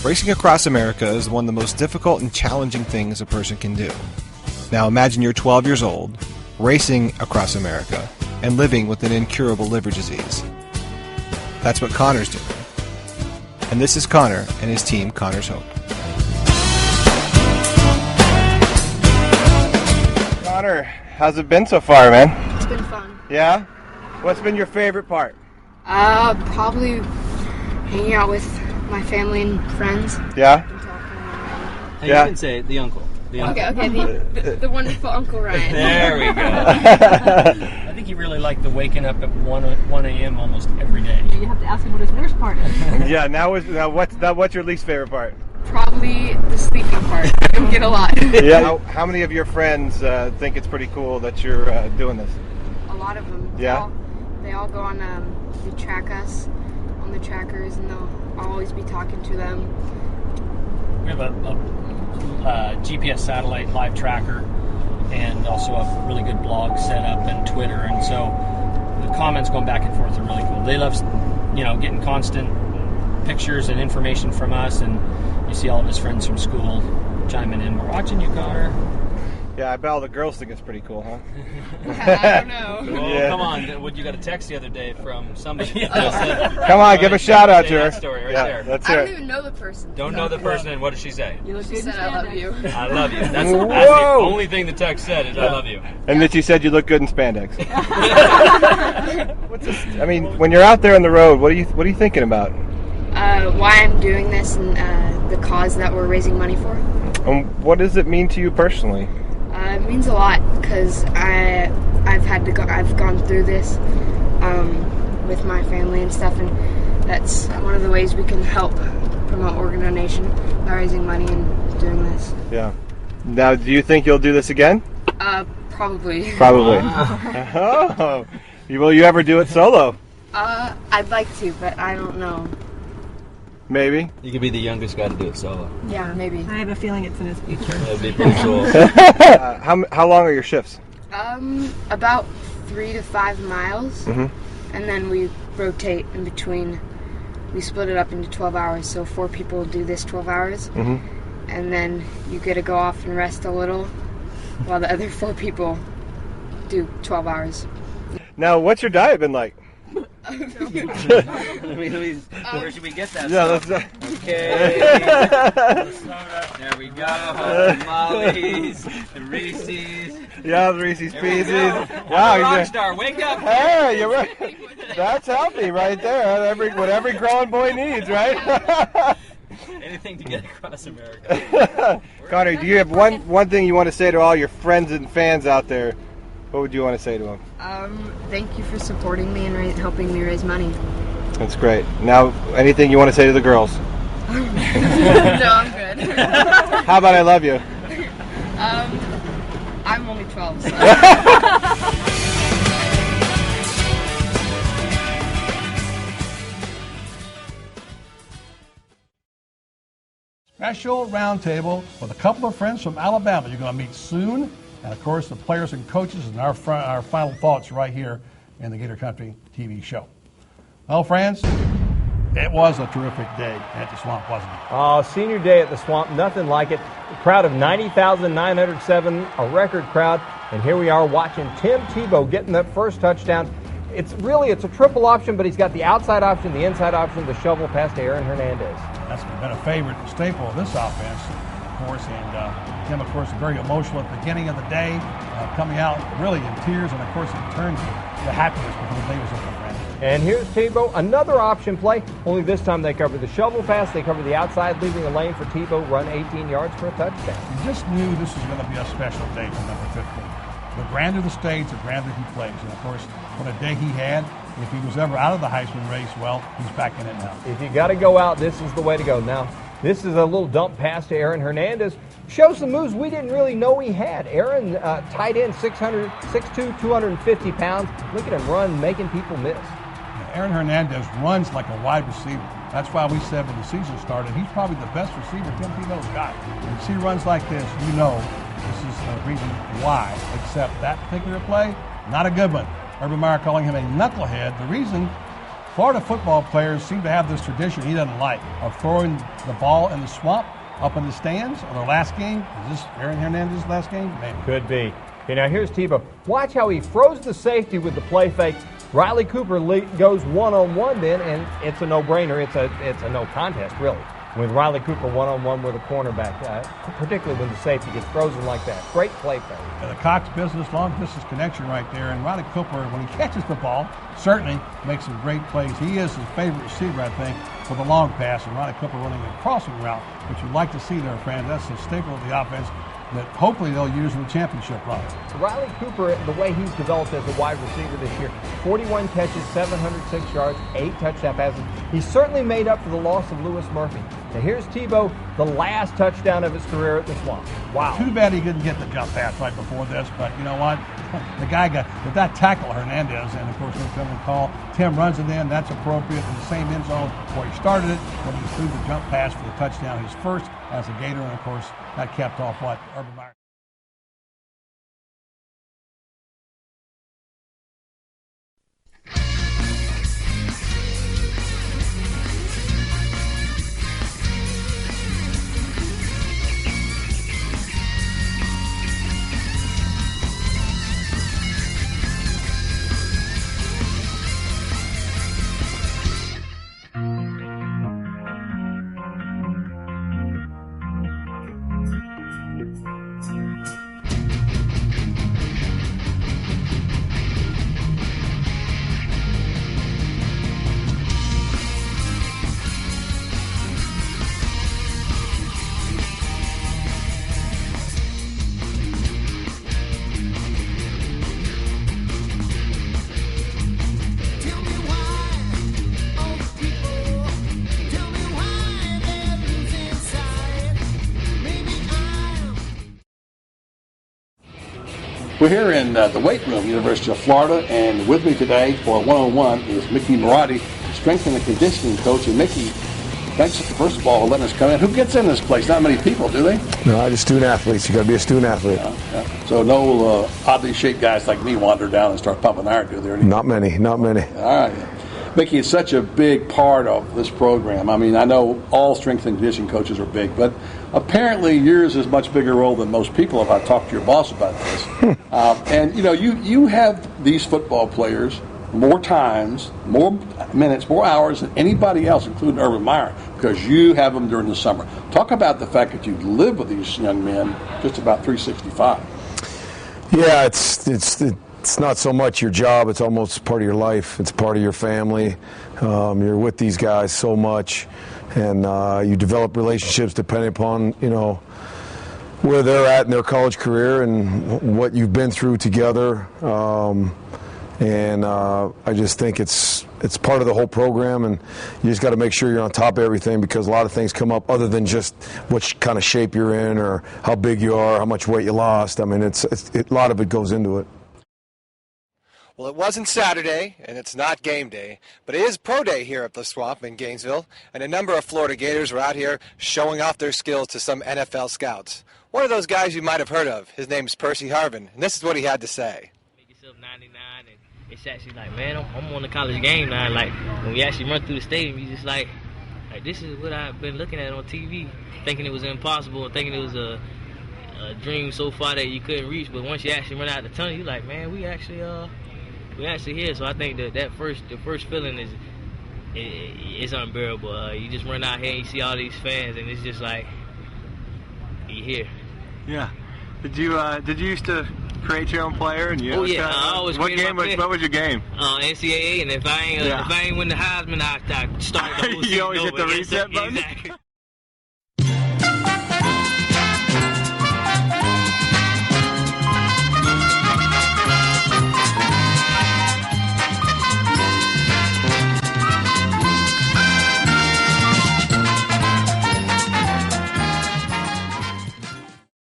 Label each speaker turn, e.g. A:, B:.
A: Racing across America is one of the most difficult and challenging things a person can do. Now imagine you're 12 years old, racing across America, and living with an incurable liver disease. That's what Connor's doing. And this is Connor and his team, Connor's Hope. Connor, how's it been so far, man?
B: It's been fun.
A: Yeah? What's been your favorite part?
B: Probably hanging out with my family and friends.
A: Yeah?
C: Hey, you can say it, the uncle.
B: Okay, the wonderful Uncle Ryan.
C: There we go. I think he really liked the waking up at 1 a.m. almost every day.
D: You have to ask him what his worst part is.
A: Yeah, now what's your least favorite part?
B: Probably the sleeping part. I don't get a lot.
A: Yeah. How many of your friends think it's pretty cool that you're doing this?
B: A lot of them.
A: Yeah?
B: They all go on, they track us on the trackers, and I'll always be talking to them.
C: We have a GPS satellite live tracker and also a really good blog set up and Twitter, and so the comments going back and forth are really cool. They love, getting constant pictures and information from us, and you see all of his friends from school chiming in. We're watching you, Connor.
A: Yeah, I bet all the girls think it's pretty cool, huh?
B: I don't know.
C: Well,
A: Yeah.
C: Come on. You got a text the other day from somebody.
A: Come on, give a shout out to her.
C: That story right
A: Yeah,
C: there.
A: that's
B: I don't
A: it.
B: even know the person.
C: Don't know the person, and what does she say?
D: You look
B: She
D: good in
B: said, I love
D: spandex.
B: you.
C: I love you. That's the only thing the text said is I love you.
A: And that you said you look good in spandex. What's this? I mean, when you're out there on the road, what are you thinking about?
B: Why I'm doing this and the cause that we're raising money for.
A: And what does it mean to you personally?
B: It means a lot because I've gone through this with my family and stuff, and that's one of the ways we can help promote organ donation by raising money and doing this.
A: Yeah. Now, do you think you'll do this again?
B: Probably.
A: Probably. Oh. Will you ever do it solo?
B: I'd like to, but I don't know.
A: Maybe.
C: You could be the youngest guy to do it solo.
B: Yeah, maybe.
D: I have a feeling it's in his future.
C: That'd be pretty cool.
A: How long are your shifts?
B: About 3 to 5 miles,
A: Mm-hmm.
B: and then we rotate in between. We split it up into 12 hours, so 4 people do this 12 hours,
A: Mm-hmm.
B: and then you get to go off and rest a little, while the other 4 people do 12 hours.
A: Now, what's your diet been like?
C: Where should we get that?
A: Yeah,
C: stuff?
A: let's.
C: Okay. There we go. The Molly's, the Reese's.
A: Yeah, the Reese's
C: There we
A: Pieces.
C: go.
A: Wow,
C: Rock
A: you're.
C: star, wake up.
A: Hey, you're right. That's healthy right there. What every growing boy needs, right?
C: Anything to get across America.
A: Connor, do you have one thing you want to say to all your friends and fans out there? What would you want to say to them?
B: Thank you for supporting me and helping me raise money.
A: That's great. Now, anything you want to say to the girls?
B: No, I'm good.
A: How about I love you?
B: I'm only 12, so.
E: Special roundtable with a couple of friends from Alabama you're going to meet soon. And, of course, the players and coaches and our final thoughts right here in the Gator Country TV show. Well, friends, it was a terrific day at the Swamp, wasn't it?
F: Oh, senior day at the Swamp, nothing like it. A crowd of 90,907, a record crowd. And here we are watching Tim Tebow getting that first touchdown. It's a triple option, but he's got the outside option, the inside option, the shovel pass to Aaron Hernandez.
E: That's been a favorite staple of this offense, of course. And Tim, of course, very emotional at the beginning of the day, coming out really in tears. And, of course, it turns to happiness because the day was over, friends.
F: And here's Tebow, another option play, only this time they cover the shovel pass, they cover the outside, leaving a lane for Tebow, run 18 yards for a touchdown.
E: You just knew this was going to be a special day for number 15. The grander the stage, the grander he plays. And, of course, what a day he had. If he was ever out of the Heisman race, well, he's back in it now.
F: If you got to go out, this is the way to go. Now, this is a little dump pass to Aaron Hernandez. Shows some moves we didn't really know he had. Aaron, tight end, 6'2", 250 pounds. Look at him run, making people miss.
E: Aaron Hernandez runs like a wide receiver. That's why we said when the season started, he's probably the best receiver Tim Tebow's got. When you see runs like this, you know this is the reason why. Except that particular play, not a good one. Urban Meyer calling him a knucklehead. The reason Florida football players seem to have this tradition he doesn't like of throwing the ball in the swamp up in the stands. Or their last game, is this Aaron Hernandez's last game? Maybe.
F: Could be. Okay, now here's Tebow. Watch how he froze the safety with the play fake. Riley Cooper goes one-on-one then, and it's a no-brainer. It's a no contest, really, with Riley Cooper one-on-one with a cornerback, particularly when the safety gets frozen like that. Great play fake.
E: The Cox business, long-distance connection right there. And Riley Cooper, when he catches the ball, certainly makes some great plays. He is his favorite receiver, I think, for the long pass. And Riley Cooper running a crossing route, which you'd like to see there, friends. That's a staple of the offense that hopefully they'll use in the championship run.
F: Riley Cooper, the way he's developed as a wide receiver this year, 41 catches, 706 yards, 8 touchdown passes. He certainly made up for the loss of Lewis Murphy. Now here's Tebow, the last touchdown of his career at the Swamp. Wow.
E: Too bad he didn't get the jump pass right before this, but you know what? The guy did that tackle Hernandez, and of course, no film call. Tim runs it in. That's appropriate in the same end zone where he started it when he threw the jump pass for the touchdown, his first as a Gator, and of course, that kept off what? Urban Meyer. We're here in the weight room, University of Florida, and with me today for a one-on-one is Mickey Marotti, strength and conditioning coach. And Mickey, thanks first of all for letting us come in. Who gets in this place? Not many people, do they?
G: No, just student athletes. You got to be a student athlete.
E: Yeah. So no oddly shaped guys like me wander down and start pumping iron, do there?
G: Not many. Not many.
E: All right. Mickey, it's such a big part of this program. I mean, I know all strength and conditioning coaches are big, but apparently yours is a much bigger role than most people if I talk to your boss about this. And, you know, you have these football players more times, more minutes, more hours than anybody else, including Urban Meyer, because you have them during the summer. Talk about the fact that you live with these young men just about 365.
G: Yeah, it's not so much your job, it's almost part of your life. It's part of your family. You're with these guys so much, and you develop relationships depending upon, you know, where they're at in their college career and what you've been through together. And I just think it's part of the whole program, and you just got to make sure you're on top of everything, because a lot of things come up other than just what kind of shape you're in or how big you are, how much weight you lost. I mean, a lot of it goes into it.
A: Well, it wasn't Saturday, and it's not game day, but it is pro day here at the Swamp in Gainesville, and a number of Florida Gators were out here showing off their skills to some NFL scouts. One of those guys you might have heard of, his name's Percy Harvin, and this is what he had to say.
H: Make yourself 99, and it's actually like, man, I'm on the college game now. Like, when we actually run through the stadium, you just like this is what I've been looking at on TV, thinking it was impossible, thinking it was a dream so far that you couldn't reach, but once you actually run out the tunnel, you're like, man, we actually here. So I think the first feeling is unbearable. You just run out here and you see all these fans, and it's just like you're here.
A: Yeah. Did you used to create your own player? And
H: I always
A: what was your game?
H: NCAA, and if I ain't win the Heisman, I started the whole season.
A: You always hit the reset button.
H: Exactly.